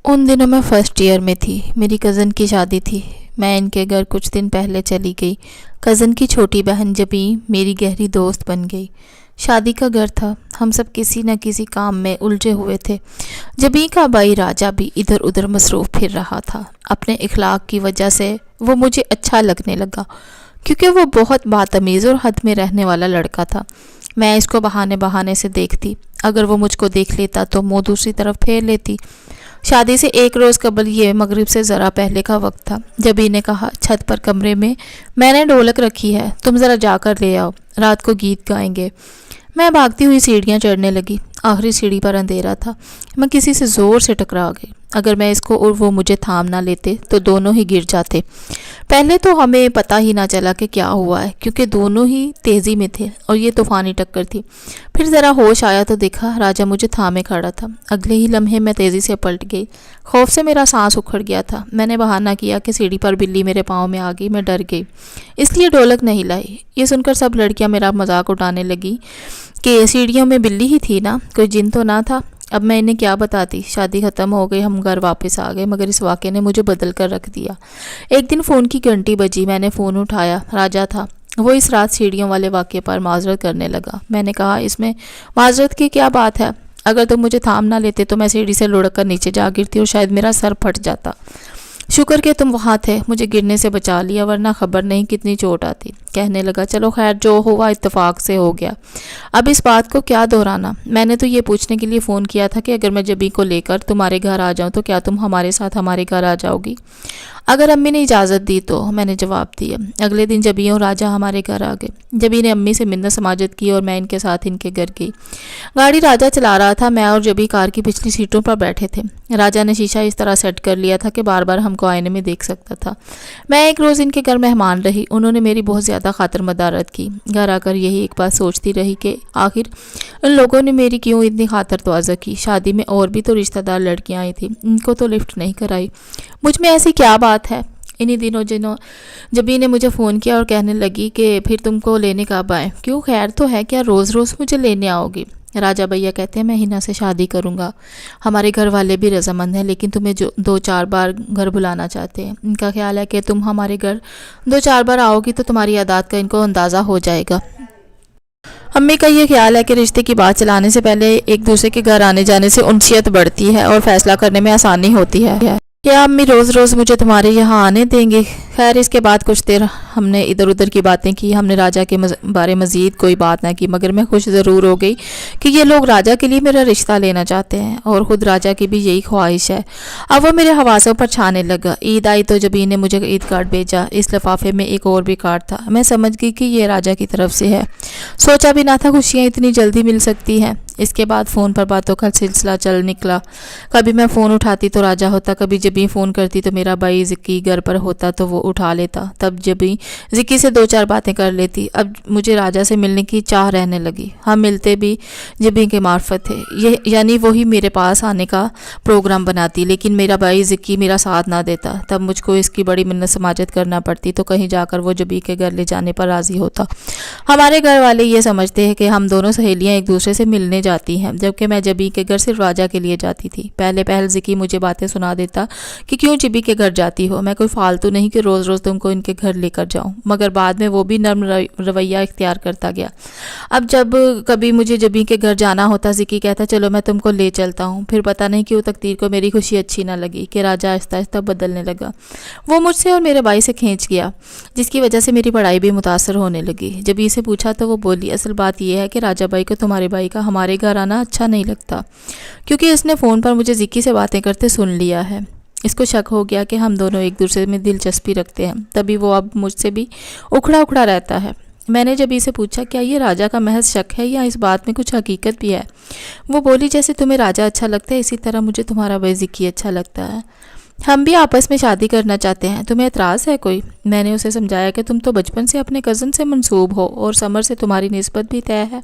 उन दिनों मैं फर्स्ट ईयर में थी। मेरी कज़न की शादी थी। मैं इनके घर कुछ दिन पहले चली गई। कज़न की छोटी बहन जबी मेरी गहरी दोस्त बन गई। शादी का घर था। हम सब किसी न किसी काम में उलझे हुए थे। जबी का भाई राजा भी इधर उधर मसरूफ़ फिर रहा था। अपने इखलाक की वजह से वो मुझे अच्छा लगने लगा, क्योंकि वो बहुत बातमीज़ और हद में रहने वाला लड़का था। मैं इसको बहाने बहाने से देखती। अगर वो मुझको देख लेता तो मुँह दूसरी तरफ फेर लेती। शादी से एक रोज़ कबल, ये मगरिब से ज़रा पहले का वक्त था, जबी ने कहा, छत पर कमरे में मैंने ढोलक रखी है, तुम ज़रा जाकर ले आओ, रात को गीत गाएंगे। मैं भागती हुई सीढ़ियाँ चढ़ने लगी। आखिरी सीढ़ी पर अंधेरा था। मैं किसी से ज़ोर से टकरा गई। अगर मैं इसको और वो मुझे थाम ना लेते तो दोनों ही गिर जाते। पहले तो हमें पता ही ना चला कि क्या हुआ है, क्योंकि दोनों ही तेज़ी में थे और ये तूफ़ानी टक्कर थी। फिर ज़रा होश आया तो देखा राजा मुझे थामे खड़ा था। अगले ही लम्हे मैं तेज़ी से पलट गई। खौफ से मेरा सांस उखड़ गया था। मैंने बहाना किया कि सीढ़ी पर बिल्ली मेरे पाँव में आ गई। मैं डर गई, इसलिए ढोलक नहीं लाई। ये सुनकर सब लड़कियां मेरा मजाक उड़ाने लगी कि सीढ़ियों में बिल्ली ही थी ना, कोई जिन तो ना था। अब मैं इन्हें क्या बताती। शादी ख़त्म हो गई, हम घर वापस आ गए, मगर इस वाक़े ने मुझे बदल कर रख दिया। एक दिन फ़ोन की घंटी बजी। मैंने फ़ोन उठाया। राजा था। वो इस रात सीढ़ियों वाले वाक़े पर माजरत करने लगा। मैंने कहा, इसमें माजरत की क्या बात है? अगर तुम मुझे थाम ना लेते तो मैं सीढ़ी से लुढ़क कर नीचे जा गिरती और शायद मेरा सर फट जाता। शुक्र कि तुम वहाँ थे, मुझे गिरने से बचा लिया, वरना खबर नहीं कितनी चोट आती। कहने लगा, चलो खैर, जो हुआ इत्तेफाक से हो गया, अब इस बात को क्या दोहराना। मैंने तो ये पूछने के लिए फ़ोन किया था कि अगर मैं जबी को लेकर तुम्हारे घर आ जाऊँ तो क्या तुम हमारे साथ हमारे घर आ जाओगी? अगर अम्मी ने इजाज़त दी तो, मैंने जवाब दिया। अगले दिन जबी और राजा हमारे घर आ गए। जबी ने अम्मी से मिन्नत समाजत की और मैं इनके साथ इनके घर गई। गाड़ी राजा चला रहा था। मैं और जबी कार की पिछली सीटों पर बैठे थे। राजा ने शीशा इस तरह सेट कर लिया था कि बार बार हमको आईने में देख सकता था। मैं एक रोज़ इनके घर मेहमान रही। उन्होंने मेरी बहुत ज़्यादा खातिर मदारत की। घर आकर यही एक बात सोचती रही कि आखिर उन लोगों ने मेरी क्यों इतनी खातिर तवाज़ा की। शादी में और भी तो रिश्तेदार लड़कियाँ आई थी, इनको तो लिफ्ट नहीं कराई। मुझ में ऐसी क्या बात है? इन्हीं दिनों जबी ने मुझे फ़ोन किया और कहने लगी कि फिर तुमको लेने कब आए? क्यों, खैर तो है क्या? रोज़ रोज़ मुझे लेने आओगी? राजा भैया कहते हैं मैं हिना से शादी करूंगा। हमारे घर वाले भी रजामंद हैं, लेकिन तुम्हें जो 2-4 बार घर बुलाना चाहते हैं। इनका ख्याल है कि तुम हमारे घर 2-4 बार आओगी तो तुम्हारी आदत का इनको अंदाज़ा हो जाएगा। अम्मी का ये ख्याल है कि रिश्ते की बात चलाने से पहले एक दूसरे के घर आने जाने से उनसियत बढ़ती है और फैसला करने में आसानी होती है। क्या अम्मी रोज़ रोज़ मुझे तुम्हारे यहाँ आने देंगे? खैर, इसके बाद कुछ देर हमने इधर उधर की बातें की। हमने राजा के बारे मज़ीद कोई बात ना की, मगर मैं खुश ज़रूर हो गई कि ये लोग राजा के लिए मेरा रिश्ता लेना चाहते हैं और ख़ुद राजा की भी यही ख्वाहिश है। अब वो मेरे हवासों पर छाने लगा। ईद आई तो जबी ने मुझे ईद कार्ड भेजा। इस लिफाफे में एक और भी कार्ड था। मैं समझ गई कि ये राजा की तरफ से है। सोचा भी ना था खुशियाँ इतनी जल्दी मिल सकती हैं। इसके बाद फ़ोन पर बातों का सिलसिला चल निकला। कभी मैं फ़ोन उठाती तो राजा होता, कभी जबी फ़ोन करती तो मेरा भाई ज़िक्की घर पर होता तो वो उठा लेता। तब जबी ज़िक्की से 2-4 बातें कर लेती। अब मुझे राजा से मिलने की चाह रहने लगी। हम मिलते भी जबी के मार्फत थे, ये यानी वही मेरे पास आने का प्रोग्राम बनाती, लेकिन मेरा भाई ज़िक्की मेरा साथ ना देता। तब मुझको इसकी बड़ी मिन्नत समाजत करना पड़ती, तो कहीं जाकर वो जबी के घर ले जाने पर राज़ी होता। हमारे घर वाले ये समझते हैं कि हम दोनों सहेलियाँ एक दूसरे से मिलने जाती हैं, जबकि मैं जबी के घर सिर्फ राजा के लिए जाती थी। पहले ज़िक्की मुझे बातें सुना देता कि क्यों जबी के घर जाती हो, मैं कोई फालतू नहीं कि रोज़ रोज़ तुमको इनके घर लेकर जाऊं। मगर बाद में वो भी नर्म रवैया इख्तियार करता गया। अब जब कभी मुझे जबी के घर जाना होता, ज़िक्की कहता चलो मैं तुमको ले चलता हूँ। फिर पता नहीं क्यों तकदीर को मेरी खुशी अच्छी ना लगी कि राजा आहिस्ता आहिस्ता बदलने लगा। वो मुझसे और मेरे भाई से खींच गया, जिसकी वजह से मेरी पढ़ाई भी मुतासर होने लगी। जबी से पूछा तो वो बोली, असल बात यह है कि राजा भाई को तुम्हारे भाई का हमारे घर आना अच्छा नहीं लगता, क्योंकि इसने फ़ोन पर मुझे ज़िक्की से बातें करते सुन लिया है। इसको शक हो गया कि हम दोनों एक दूसरे में दिलचस्पी रखते हैं, तभी वो अब मुझसे भी उखड़ा उखड़ा रहता है। मैंने जब इसे पूछा, क्या ये राजा का महज शक है या इस बात में कुछ हकीकत भी है? वो बोली, जैसे तुम्हें राजा अच्छा लगता है इसी तरह मुझे तुम्हारा भाई ज़िक्की अच्छा लगता है। हम भी आपस में शादी करना चाहते हैं, तुम्हें एतराज़ है कोई? मैंने उसे समझाया कि तुम तो बचपन से अपने कज़न से मंसूब हो और समर से तुम्हारी निस्बत भी तय है।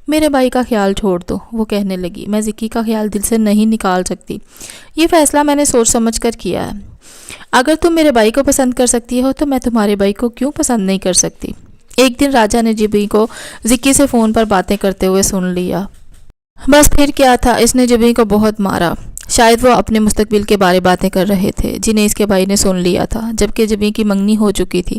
मेरे भाई का ख्याल छोड़ दो, वो कहने लगी। मैं ज़िक्की का ख्याल दिल से नहीं निकाल सकती। ये फ़ैसला मैंने सोच समझ कर किया है। अगर तुम मेरे भाई को पसंद कर सकती हो तो मैं तुम्हारे भाई को क्यों पसंद नहीं कर सकती? एक दिन राजा ने जबी को ज़िक्की से फ़ोन पर बातें करते हुए सुन लिया। बस फिर क्या था, इसने जबी को बहुत मारा। شاید وہ اپنے مستقبل کے بارے باتیں کر رہے تھے جنہیں اس کے بھائی نے سن لیا تھا، جبکہ جبیں کی منگنی ہو چکی تھی۔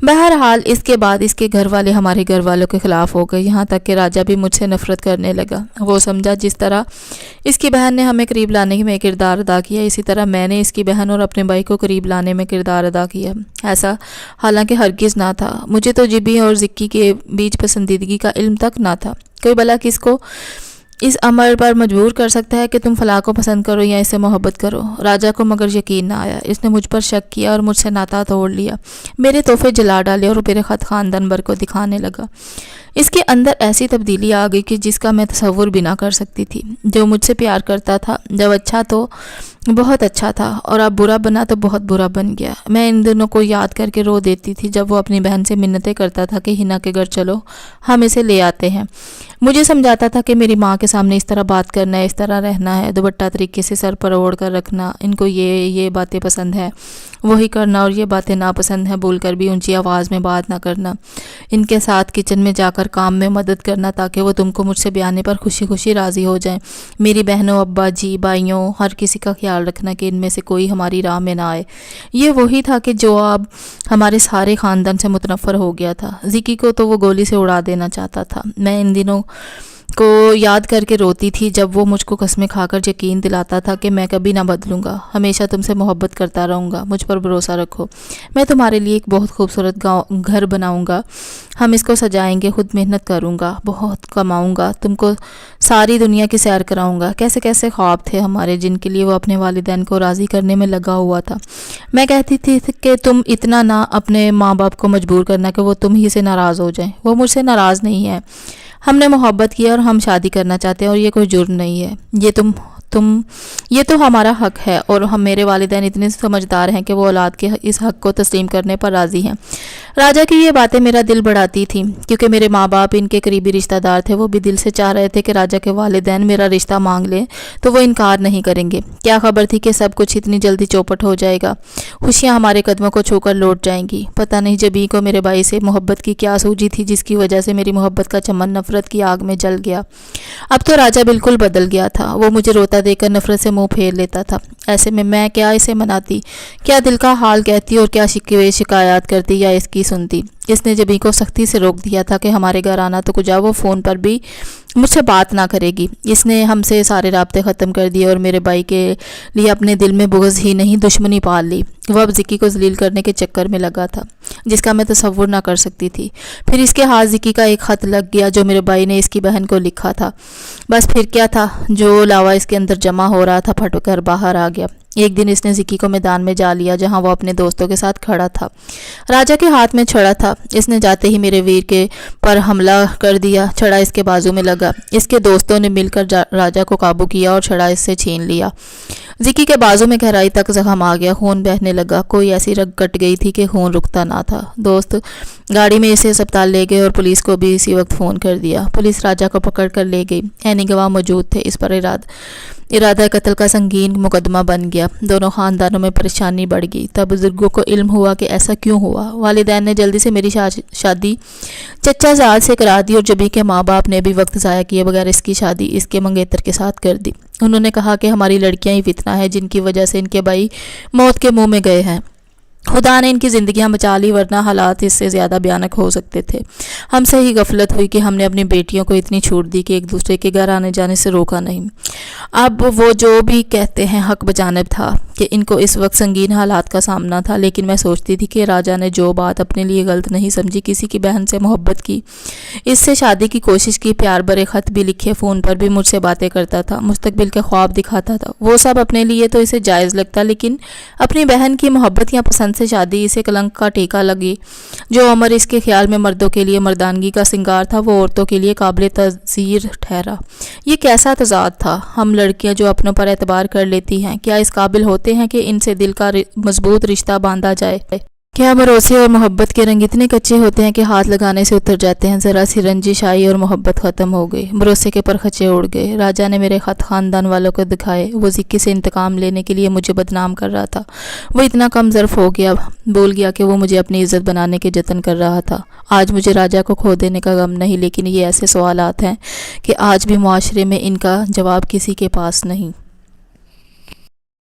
بہرحال اس کے بعد اس کے گھر والے ہمارے گھر والوں کے خلاف ہو گئے، یہاں تک کہ راجہ بھی مجھ سے نفرت کرنے لگا۔ وہ سمجھا جس طرح اس کی بہن نے ہمیں قریب لانے میں کردار ادا کیا، اسی طرح میں نے اس کی بہن اور اپنے بھائی کو قریب لانے میں کردار ادا کیا۔ ایسا حالانکہ ہرگز نہ تھا۔ مجھے تو جبیں اور زکی کے بیچ پسندیدگی کا علم تک نہ تھا۔ کوئی بھلا کس کو اس امر پر مجبور کر سکتا ہے کہ تم فلاں کو پسند کرو یا اس سے محبت کرو؟ راجہ کو مگر یقین نہ آیا۔ اس نے مجھ پر شک کیا اور مجھ سے ناتا توڑ لیا، میرے تحفے جلا ڈالے اور میرے خط خاندان بھر کو دکھانے لگا۔ اس کے اندر ایسی تبدیلی آ گئی کہ جس کا میں تصور بھی نہ کر سکتی تھی۔ جو مجھ سے پیار کرتا تھا جب اچھا تو بہت اچھا تھا، اور اب برا بنا تو بہت برا بن گیا۔ میں ان دنوں کو یاد کر کے رو دیتی تھی جب وہ اپنی بہن سے منتیں کرتا تھا کہ ہنا کے گھر چلو، ہم اسے لے آتے ہیں۔ مجھے سمجھاتا تھا کہ میری ماں کے سامنے اس طرح بات کرنا ہے، اس طرح رہنا ہے، دوپٹہ طریقے سے سر پر اوڑھ کر رکھنا، ان کو یہ باتیں پسند ہے وہی کرنا، اور یہ باتیں ناپسند ہیں بول کر بھی اونچی آواز میں بات نہ کرنا، ان کے ساتھ کچن میں جا کر کام میں مدد کرنا تاکہ وہ تم کو مجھ سے بیانے پر خوشی خوشی راضی ہو جائیں، میری بہنوں، ابا جی، بھائیوں، ہر کسی کا خیال رکھنا کہ ان میں سے کوئی ہماری راہ میں نہ آئے۔ یہ وہی تھا کہ جو اب ہمارے سارے خاندان سے متنفر ہو گیا تھا۔ زکی کو تو وہ گولی سے اڑا دینا چاہتا تھا۔ میں ان دنوں کو یاد کر کے روتی تھی جب وہ مجھ کو قسمیں کھا کر یقین دلاتا تھا کہ میں کبھی نہ بدلوں گا، ہمیشہ تم سے محبت کرتا رہوں گا، مجھ پر بھروسہ رکھو، میں تمہارے لیے ایک بہت خوبصورت گھر بناؤں گا، ہم اس کو سجائیں گے، خود محنت کروں گا، بہت کماؤں گا، تم کو ساری دنیا کی سیر کراؤں گا۔ کیسے کیسے خواب تھے ہمارے جن کے لیے وہ اپنے والدین کو راضی کرنے میں لگا ہوا تھا۔ میں کہتی تھی کہ تم اتنا نہ اپنے ماں باپ کو مجبور کرنا کہ وہ تم ہی سے ناراض ہو جائیں۔ وہ مجھ سے ناراض نہیں ہے، ہم نے محبت کی اور ہم شادی کرنا چاہتے ہیں، اور یہ کوئی جرم نہیں ہے، یہ تو ہمارا حق ہے، اور ہم میرے والدین اتنے سمجھدار ہیں کہ وہ اولاد کے اس حق کو تسلیم کرنے پر راضی ہیں۔ راجہ کی یہ باتیں میرا دل بڑھاتی تھیں، کیونکہ میرے ماں باپ ان کے قریبی رشتہ دار تھے۔ وہ بھی دل سے چاہ رہے تھے کہ راجہ کے والدین میرا رشتہ مانگ لیں تو وہ انکار نہیں کریں گے۔ کیا خبر تھی کہ سب کچھ اتنی جلدی چوپٹ ہو جائے گا، خوشیاں ہمارے قدموں کو چھو کر لوٹ جائیں گی۔ پتہ نہیں جبیں کو میرے بھائی سے محبت کی کیا سوجی تھی جس کی وجہ سے میری محبت کا چمن نفرت کی آگ میں جل گیا۔ اب تو راجہ بالکل بدل گیا تھا، وہ مجھے روتا دیکھ کر نفرت سے منہ پھیر لیتا تھا۔ ایسے میں کیا اسے مناتی، کیا دل کا حال کہتی اور کیا شکوے شکایات کرتی یا اس کی سنتی۔ اس نے جبیں کو سختی سے روک دیا تھا کہ ہمارے گھر آنا تو کجا، وہ فون پر بھی مجھ سے بات نہ کرے گی۔ اس نے ہم سے سارے رابطے ختم کر دیے اور میرے بھائی کے لیے اپنے دل میں بغض ہی نہیں دشمنی پال لی۔ وہ اب زکی کو ذلیل کرنے کے چکر میں لگا تھا جس کا میں تصور نہ کر سکتی تھی۔ پھر اس کے ہاتھ زکی کا ایک خط لگ گیا جو میرے بھائی نے اس کی بہن کو لکھا تھا۔ بس پھر کیا تھا، جو لاوا اس کے اندر جمع ہو رہا تھا پھٹ کر باہر آ گیا۔ ایک دن اس نے زکی کو میدان میں جا لیا جہاں وہ اپنے دوستوں کے ساتھ کھڑا تھا۔ راجہ کے ہاتھ میں چھڑا تھا، اس نے جاتے ہی میرے ویر کے پر حملہ کر دیا۔ چھڑا اس کے بازو میں لگا، اس کے دوستوں نے مل کر راجہ کو قابو کیا اور چھڑا اس سے چھین لیا۔ زکی کے بازو میں گہرائی تک زخم آ گیا، خون بہنے لگا، کوئی ایسی رگ کٹ گئی تھی کہ خون رکتا نہ تھا۔ دوست گاڑی میں اسے اسپتال لے گئے اور پولیس کو بھی اسی وقت فون کر دیا۔ پولیس راجہ کو پکڑ کر لے گئی، عینی گواہ موجود تھے۔ اس پر ارادہ قتل کا سنگین مقدمہ بن گیا۔ دونوں خاندانوں میں پریشانی بڑھ گئی۔ تب بزرگوں کو علم ہوا کہ ایسا کیوں ہوا۔ والدین نے جلدی سے میری شادی چچا زاد سے کرا دی اور جبیں کے ماں باپ نے بھی وقت ضائع کیے بغیر اس کی شادی اس کے منگیتر کے ساتھ کر دی۔ انہوں نے کہا کہ ہماری لڑکیاں ہی فتنہ ہیں جن کی وجہ سے ان کے بھائی موت کے منہ میں گئے ہیں۔ خدا نے ان کی زندگیاں بچا لی ورنہ حالات اس سے زیادہ بھیانک ہو سکتے تھے۔ ہم سے ہی غفلت ہوئی کہ ہم نے اپنی بیٹیوں کو اتنی چھوٹ دی کہ ایک دوسرے کے گھر آنے جانے سے روکا نہیں۔ اب وہ جو بھی کہتے ہیں حق بجانب تھا کہ ان کو اس وقت سنگین حالات کا سامنا تھا، لیکن میں سوچتی تھی کہ راجہ نے جو بات اپنے لیے غلط نہیں سمجھی، کسی کی بہن سے محبت کی، اس سے شادی کی کوشش کی، پیار بھرے خط بھی لکھے، فون پر بھی مجھ سے باتیں کرتا تھا، مستقبل کے خواب دکھاتا تھا، وہ سب اپنے لیے تو اسے جائز لگتا، لیکن اپنی بہن کی محبت یا پسند سے شادی اسے کلنک کا ٹیکا لگی۔ جو عمر اس کے خیال میں مردوں کے لیے مردانگی کا سنگار تھا وہ عورتوں کے لیے قابل تذکیر ٹھہرا۔ یہ کیسا تضاد تھا۔ ہم لڑکیاں جو اپنوں پر اعتبار کر لیتی ہیں کیا اس قابل ہوتے ہیں کہ ان سے دل کا مضبوط رشتہ باندھا جائے؟ کیا بھروسے اور محبت کے رنگ اتنے کچے ہوتے ہیں کہ ہاتھ لگانے سے اتر جاتے ہیں؟ ذرا سی رنجش آئی اور محبت ختم ہو گئی، بھروسے کے پرخچے اڑ گئے۔ راجہ نے میرے خط خاندان والوں کو دکھائے، وہ زکی سے انتقام لینے کے لیے مجھے بدنام کر رہا تھا۔ وہ اتنا کم ظرف ہو گیا، بول گیا کہ وہ مجھے اپنی عزت بنانے کے جتن کر رہا تھا۔ آج مجھے راجہ کو کھو دینے کا غم نہیں، لیکن یہ ایسے سوالات ہیں کہ آج بھی معاشرے میں ان کا جواب کسی کے پاس نہیں۔